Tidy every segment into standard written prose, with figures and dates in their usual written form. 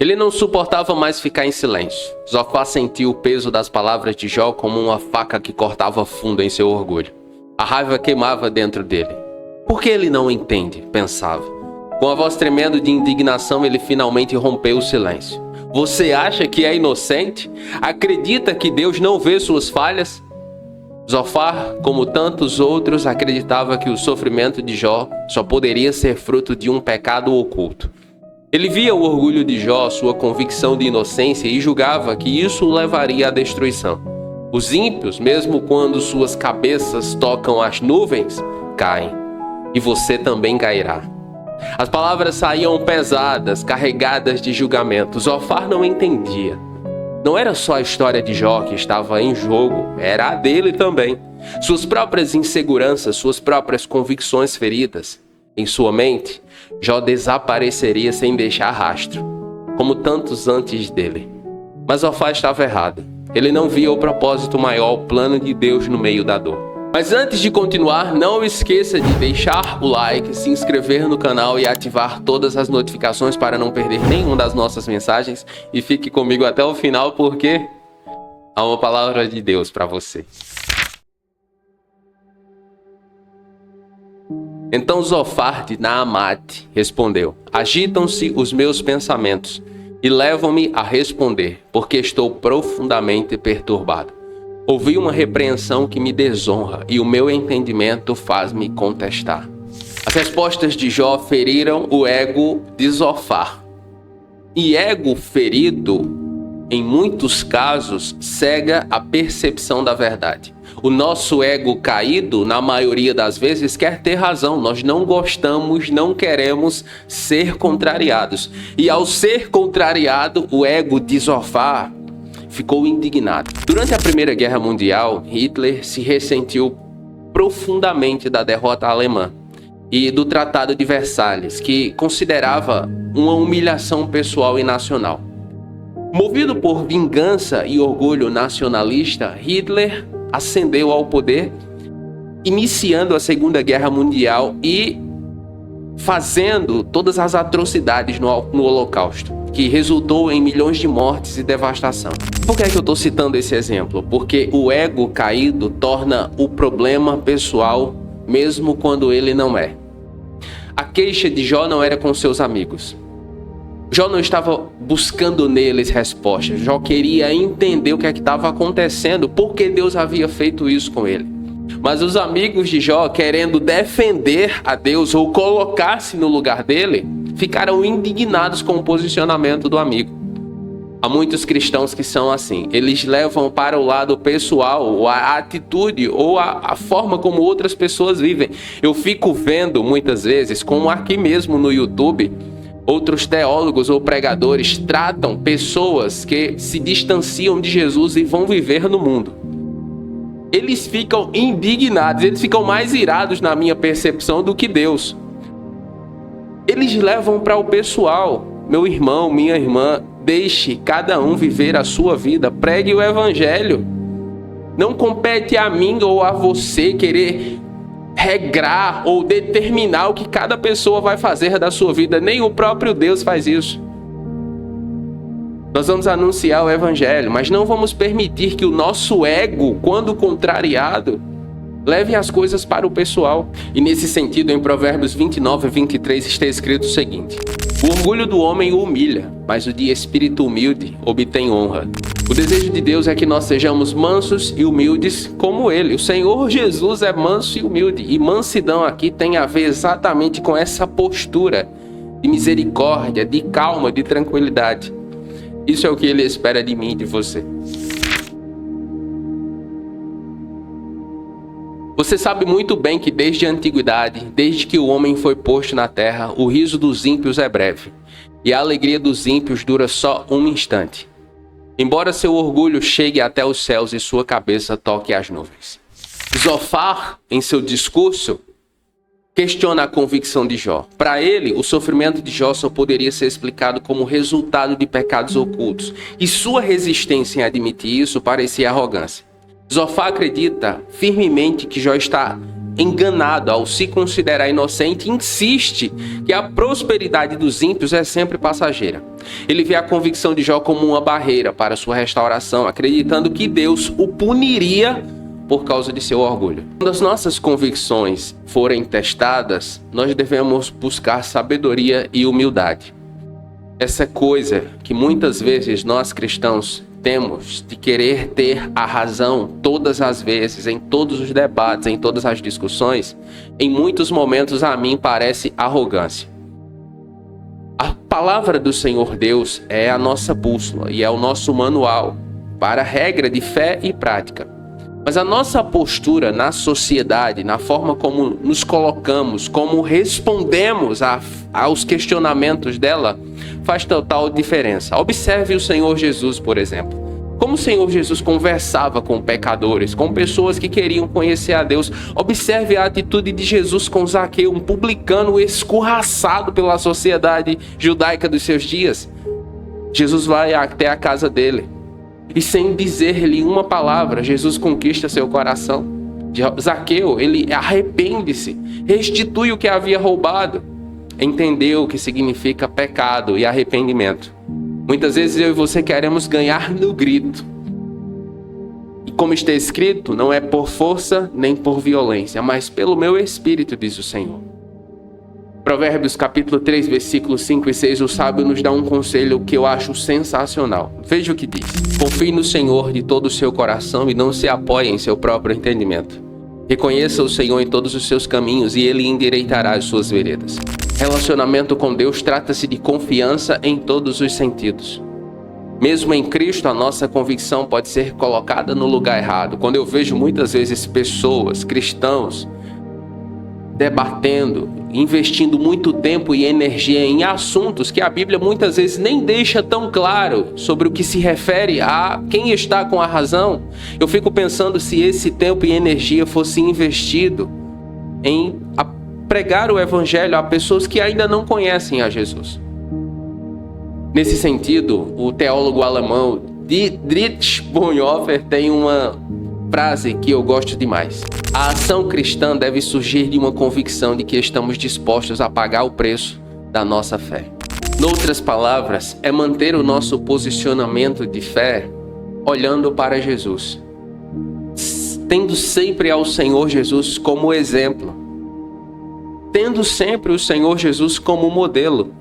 Ele não suportava mais ficar em silêncio. Zofar sentiu o peso das palavras de Jó como uma faca que cortava fundo em seu orgulho. A raiva queimava dentro dele. Por que ele não entende? Pensava. Com a voz tremendo de indignação, ele finalmente rompeu o silêncio. Você acha que é inocente? Acredita que Deus não vê suas falhas? Zofar, como tantos outros, acreditava que o sofrimento de Jó só poderia ser fruto de um pecado oculto. Ele via o orgulho de Jó, sua convicção de inocência, e julgava que isso o levaria à destruição. Os ímpios, mesmo quando suas cabeças tocam as nuvens, caem. E você também cairá. As palavras saíam pesadas, carregadas de julgamento. Zofar não entendia. Não era só a história de Jó que estava em jogo, era a dele também. Suas próprias inseguranças, suas próprias convicções feridas. Em sua mente, Jó desapareceria sem deixar rastro, como tantos antes dele. Mas Zofar estava errado. Ele não via o propósito maior, o plano de Deus no meio da dor. Mas antes de continuar, não esqueça de deixar o like, se inscrever no canal e ativar todas as notificações para não perder nenhuma das nossas mensagens. E fique comigo até o final porque há uma palavra de Deus para você. Então Zofar de Naamate respondeu: agitam-se os meus pensamentos e levam-me a responder, porque estou profundamente perturbado. Ouvi uma repreensão que me desonra e o meu entendimento faz-me contestar. As respostas de Jó feriram o ego de Zofar. E ego ferido, em muitos casos, cega a percepção da verdade. O nosso ego caído, na maioria das vezes, quer ter razão. Nós não gostamos, não queremos ser contrariados. E ao ser contrariado, o ego de Zofar ficou indignado. Durante a Primeira Guerra Mundial, Hitler se ressentiu profundamente da derrota alemã e do Tratado de Versalhes, que considerava uma humilhação pessoal e nacional. Movido por vingança e orgulho nacionalista, Hitler ascendeu ao poder, iniciando a Segunda Guerra Mundial e fazendo todas as atrocidades no Holocausto, que resultou em milhões de mortes e devastação. Por que é que eu estou citando esse exemplo? Porque o ego caído torna o problema pessoal, mesmo quando ele não é. A queixa de Jó não era com seus amigos. Jó não estava buscando neles respostas. Jó queria entender o que é que estava acontecendo, por que Deus havia feito isso com ele. Mas os amigos de Jó, querendo defender a Deus ou colocar-se no lugar dele, ficaram indignados com o posicionamento do amigo. Há muitos cristãos que são assim. Eles levam para o lado pessoal a atitude ou a forma como outras pessoas vivem. Eu fico vendo muitas vezes, como aqui mesmo no YouTube, outros teólogos ou pregadores tratam pessoas que se distanciam de Jesus e vão viver no mundo. Eles ficam indignados, eles ficam mais irados na minha percepção do que Deus. Eles levam para o pessoal. Meu irmão, minha irmã, deixe cada um viver a sua vida, pregue o evangelho. Não compete a mim ou a você querer regrar ou determinar o que cada pessoa vai fazer da sua vida. Nem o próprio Deus faz isso. Nós vamos anunciar o evangelho, mas não vamos permitir que o nosso ego, quando contrariado, leve as coisas para o pessoal. E nesse sentido, em Provérbios 29 e 23 está escrito o seguinte: o orgulho do homem o humilha, mas o de espírito humilde obtém honra. O desejo de Deus é que nós sejamos mansos e humildes como Ele. O Senhor Jesus é manso e humilde. E mansidão aqui tem a ver exatamente com essa postura de misericórdia, de calma, de tranquilidade. Isso é o que Ele espera de mim e de você. Você sabe muito bem que desde a antiguidade, desde que o homem foi posto na terra, o riso dos ímpios é breve, e a alegria dos ímpios dura só um instante. Embora seu orgulho chegue até os céus e sua cabeça toque as nuvens. Zofar, em seu discurso, questiona a convicção de Jó. Para ele, o sofrimento de Jó só poderia ser explicado como resultado de pecados ocultos, e sua resistência em admitir isso parecia arrogância. Zofar acredita firmemente que Jó está enganado ao se considerar inocente, insiste que a prosperidade dos ímpios é sempre passageira. Ele vê a convicção de Jó como uma barreira para sua restauração, acreditando que Deus o puniria por causa de seu orgulho. Quando as nossas convicções forem testadas, nós devemos buscar sabedoria e humildade. Essa coisa que muitas vezes nós cristãos temos de querer ter a razão todas as vezes, em todos os debates, em todas as discussões, em muitos momentos a mim parece arrogância. A palavra do Senhor Deus é a nossa bússola e é o nosso manual para a regra de fé e prática. Mas a nossa postura na sociedade, na forma como nos colocamos, como respondemos aos questionamentos dela, faz total diferença. Observe o Senhor Jesus, por exemplo. Como o Senhor Jesus conversava com pecadores, com pessoas que queriam conhecer a Deus. Observe a atitude de Jesus com Zaqueu, um publicano escorraçado pela sociedade judaica dos seus dias. Jesus vai até a casa dele. E sem dizer-lhe uma palavra, Jesus conquista seu coração. Zaqueu, ele arrepende-se, restitui o que havia roubado. Entendeu o que significa pecado e arrependimento. Muitas vezes eu e você queremos ganhar no grito. E como está escrito, não é por força nem por violência, mas pelo meu espírito, diz o Senhor. Provérbios capítulo 3, versículos 5 e 6, o sábio nos dá um conselho que eu acho sensacional. Veja o que diz. Confie no Senhor de todo o seu coração e não se apoie em seu próprio entendimento. Reconheça o Senhor em todos os seus caminhos e Ele endireitará as suas veredas. Relacionamento com Deus trata-se de confiança em todos os sentidos. Mesmo em Cristo, a nossa convicção pode ser colocada no lugar errado. Quando eu vejo muitas vezes pessoas, cristãos, debatendo, investindo muito tempo e energia em assuntos que a Bíblia muitas vezes nem deixa tão claro sobre o que se refere a quem está com a razão, eu fico pensando se esse tempo e energia fosse investido em pregar o Evangelho a pessoas que ainda não conhecem a Jesus. Nesse sentido, o teólogo alemão Dietrich Bonhoeffer tem uma frase que eu gosto demais. A ação cristã deve surgir de uma convicção de que estamos dispostos a pagar o preço da nossa fé. Noutras palavras, é manter o nosso posicionamento de fé olhando para Jesus, tendo sempre ao Senhor Jesus como exemplo, tendo sempre o Senhor Jesus como modelo.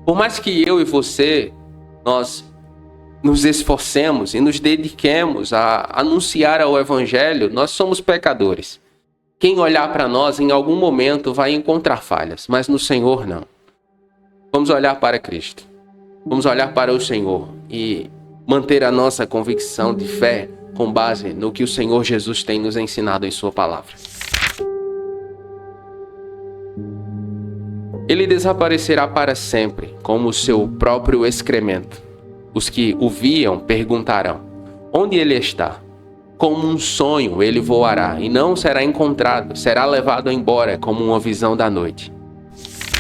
Por mais que eu e você, nós nos esforcemos e nos dediquemos a anunciar o Evangelho, nós somos pecadores. Quem olhar para nós em algum momento vai encontrar falhas, mas no Senhor não. Vamos olhar para Cristo. Vamos olhar para o Senhor e manter a nossa convicção de fé com base no que o Senhor Jesus tem nos ensinado em sua palavra. Ele desaparecerá para sempre, como o seu próprio excremento. Os que o viam perguntarão: onde ele está? Como um sonho ele voará e não será encontrado, será levado embora como uma visão da noite.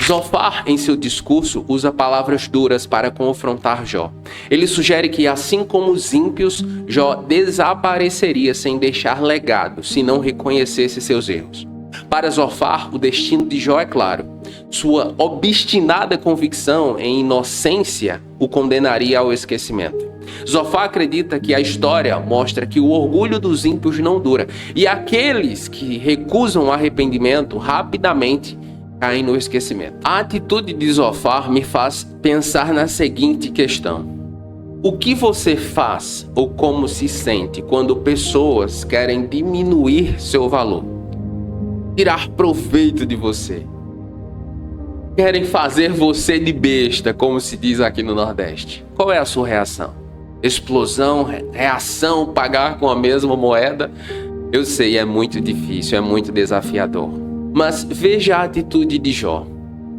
Zofar, em seu discurso, usa palavras duras para confrontar Jó. Ele sugere que, assim como os ímpios, Jó desapareceria sem deixar legado, se não reconhecesse seus erros. Para Zofar, o destino de Jó é claro. Sua obstinada convicção em inocência o condenaria ao esquecimento. Zofar acredita que a história mostra que o orgulho dos ímpios não dura, e aqueles que recusam o arrependimento rapidamente caem no esquecimento. A atitude de Zofar me faz pensar na seguinte questão: o que você faz ou como se sente quando pessoas querem diminuir seu valor, tirar proveito de você, querem fazer você de besta, como se diz aqui no Nordeste? Qual é a sua reação? Explosão, reação, pagar com a mesma moeda? Eu sei, é muito difícil, é muito desafiador. Mas veja a atitude de Jó.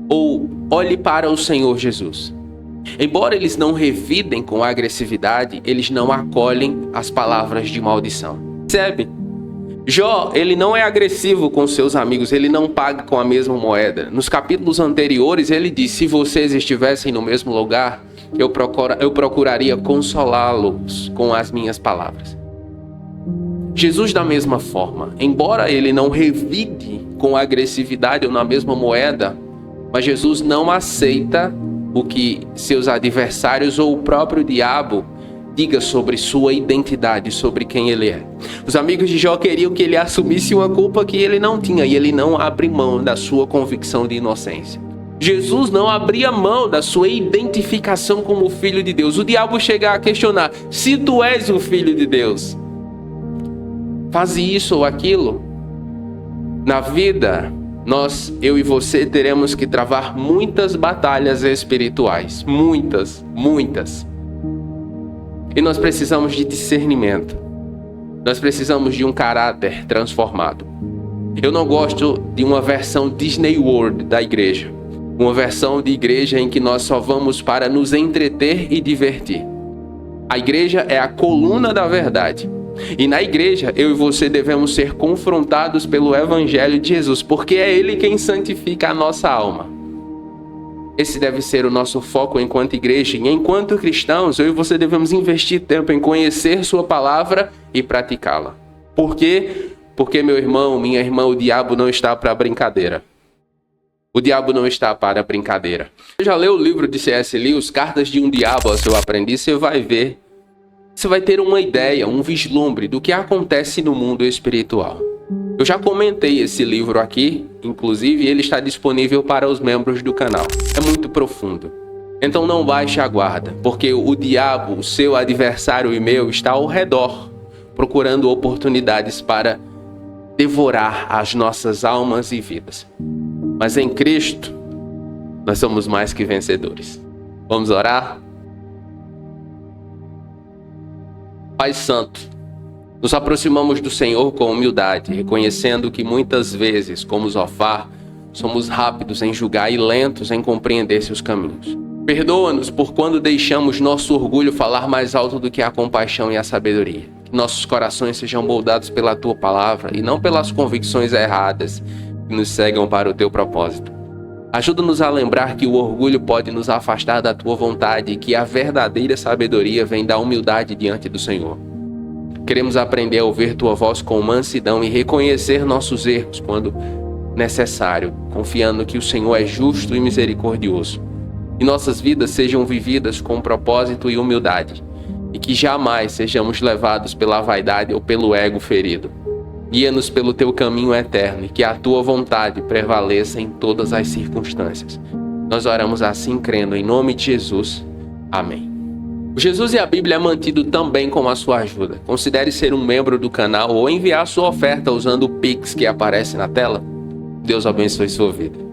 Ou olhe para o Senhor Jesus. Embora eles não revidem com agressividade, eles não acolhem as palavras de maldição. Percebe? Jó, ele não é agressivo com seus amigos, ele não paga com a mesma moeda. Nos capítulos anteriores, ele diz: se vocês estivessem no mesmo lugar, eu procuraria consolá-los com as minhas palavras. Jesus, da mesma forma, embora ele não revide com agressividade ou na mesma moeda, mas Jesus não aceita o que seus adversários ou o próprio diabo diga sobre sua identidade, sobre quem ele é. Os amigos de Jó queriam que ele assumisse uma culpa que ele não tinha, e ele não abre mão da sua convicção de inocência. Jesus não abria mão da sua identificação como filho de Deus. O diabo chega a questionar: se tu és o filho de Deus, faz isso ou aquilo. Na vida, eu e você teremos que travar muitas batalhas espirituais. Muitas. E nós precisamos de discernimento. Nós precisamos de um caráter transformado. Eu não gosto de uma versão Disney World da igreja. Uma versão de igreja em que nós só vamos para nos entreter e divertir. A igreja é a coluna da verdade. E na igreja, eu e você devemos ser confrontados pelo Evangelho de Jesus, porque é Ele quem santifica a nossa alma. Esse deve ser o nosso foco enquanto igreja. E enquanto cristãos, eu e você devemos investir tempo em conhecer Sua palavra e praticá-la. Por quê? Porque, meu irmão, minha irmã, o diabo não está para brincadeira. O diabo não está para brincadeira. Você já leu o livro de C.S. Lewis, Cartas de um Diabo ao Seu Aprendiz? Você vai ver. Você vai ter uma ideia, um vislumbre do que acontece no mundo espiritual. Eu já comentei esse livro aqui, inclusive ele está disponível para os membros do canal. É muito profundo. Então não baixe a guarda, porque o diabo, o seu adversário e meu, está ao redor, procurando oportunidades para devorar as nossas almas e vidas. Mas em Cristo, nós somos mais que vencedores. Vamos orar? Pai Santo, nos aproximamos do Senhor com humildade, reconhecendo que muitas vezes, como Zofar, somos rápidos em julgar e lentos em compreender seus caminhos. Perdoa-nos por quando deixamos nosso orgulho falar mais alto do que a compaixão e a sabedoria. Que nossos corações sejam moldados pela Tua palavra e não pelas convicções erradas que nos cegam para o Teu propósito. Ajuda-nos a lembrar que o orgulho pode nos afastar da Tua vontade e que a verdadeira sabedoria vem da humildade diante do Senhor. Queremos aprender a ouvir Tua voz com mansidão e reconhecer nossos erros quando necessário, confiando que o Senhor é justo e misericordioso. Que nossas vidas sejam vividas com propósito e humildade, e que jamais sejamos levados pela vaidade ou pelo ego ferido. Guia-nos pelo Teu caminho eterno e que a Tua vontade prevaleça em todas as circunstâncias. Nós oramos assim crendo em nome de Jesus. Amém. O Jesus e a Bíblia é mantido também com a sua ajuda. Considere ser um membro do canal ou enviar sua oferta usando o Pix que aparece na tela. Deus abençoe sua vida.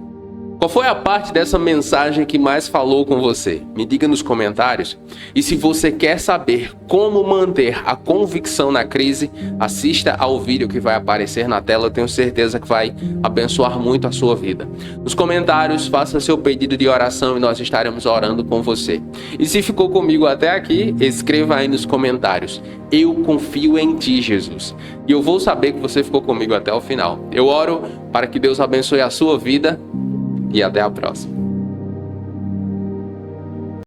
Qual foi a parte dessa mensagem que mais falou com você? Me diga nos comentários. E se você quer saber como manter a convicção na crise, assista ao vídeo que vai aparecer na tela. Eu tenho certeza que vai abençoar muito a sua vida. Nos comentários, faça seu pedido de oração e nós estaremos orando com você. E se ficou comigo até aqui, escreva aí nos comentários: eu confio em Ti, Jesus. E eu vou saber que você ficou comigo até o final. Eu oro para que Deus abençoe a sua vida. E até a próxima.